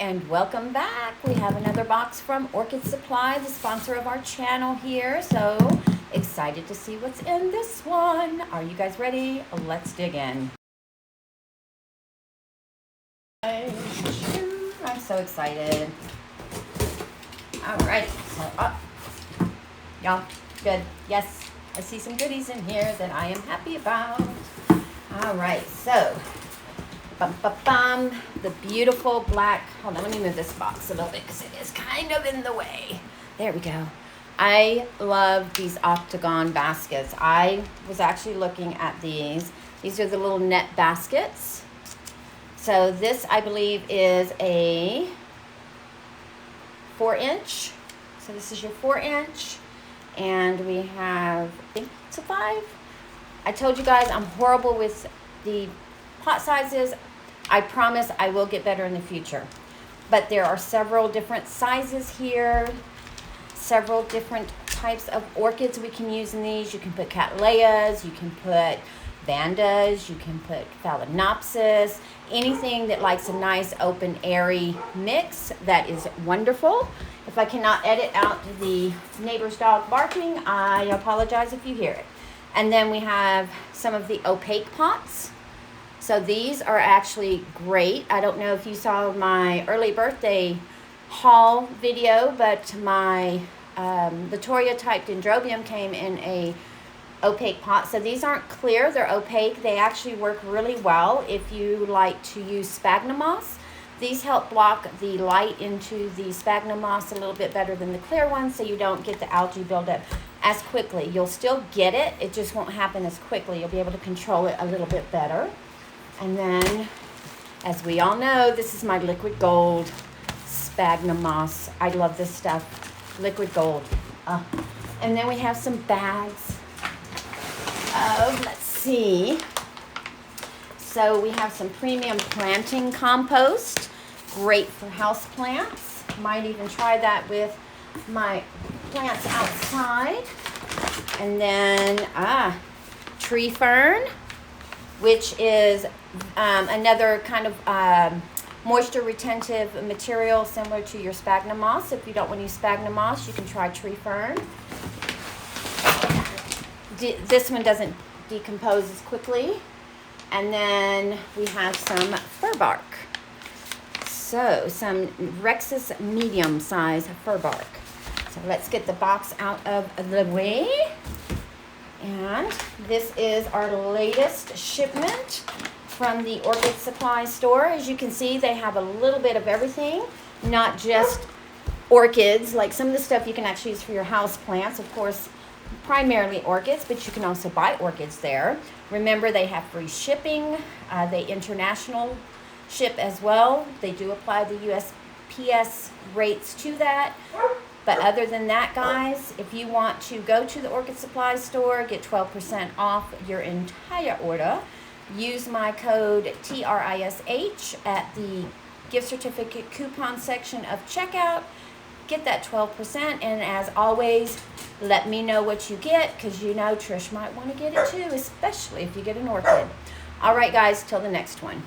and welcome back. We have another box from Orchid Supply, the sponsor of our channel here. So excited to see what's in this one. Are you guys ready? Let's dig in. I'm so excited. All right, so up. Y'all, good. Yes, I see some goodies in here that I am happy about. All right, so the beautiful black, hold on, let me move this box a little bit because it is kind of in the way. There we go. I love these octagon baskets. I was actually looking at these. These are the little net baskets. So this, I believe, is a 4-inch. So this is your 4-inch. And we have, I think it's a 5. I told you guys I'm horrible with the pot sizes. I promise I will get better in the future. But there are several different sizes here, several different types of orchids we can use in these. You can put cattleyas, you can put vandas, you can put phalaenopsis, anything that likes a nice open airy mix. That is wonderful. If I cannot edit out the neighbor's dog barking, I apologize if you hear it. And then we have some of the opaque pots. So these are actually great. I don't know if you saw my early birthday haul video, but my Latoria type dendrobium came in a opaque pot. So these aren't clear, they're opaque. They actually work really well if you like to use sphagnum moss. These help block the light into the sphagnum moss a little bit better than the clear ones, so you don't get the algae buildup as quickly. You'll still get it, it just won't happen as quickly. You'll be able to control it a little bit better. And then, as we all know, this is my liquid gold sphagnum moss. I love this stuff, liquid gold. And then we have some bags of, let's see. So we have some premium planting compost, great for house plants. Might even try that with my plants outside. And then tree fern, which is another kind of moisture retentive material similar to your sphagnum moss. If you don't want to use sphagnum moss, you can try tree fern. This one doesn't decompose as quickly. And then we have some fir bark. So some Rexus medium size fir bark. So let's get the box out of the way. And this is our latest shipment from the Orchid Supply Store. As you can see, they have a little bit of everything, not just orchids. Like some of the stuff you can actually use for your house plants, of course, primarily orchids, but you can also buy orchids there. Remember, they have free shipping. They international ship as well. They do apply the USPS rates to that. But other than that, guys, if you want to go to the Orchid Supply Store, get 12% off your entire order, use my code TRISH at the gift certificate coupon section of checkout. Get that 12%, and as always, let me know what you get, because you know Trish might want to get it too, especially if you get an orchid. All right, guys, till the next one.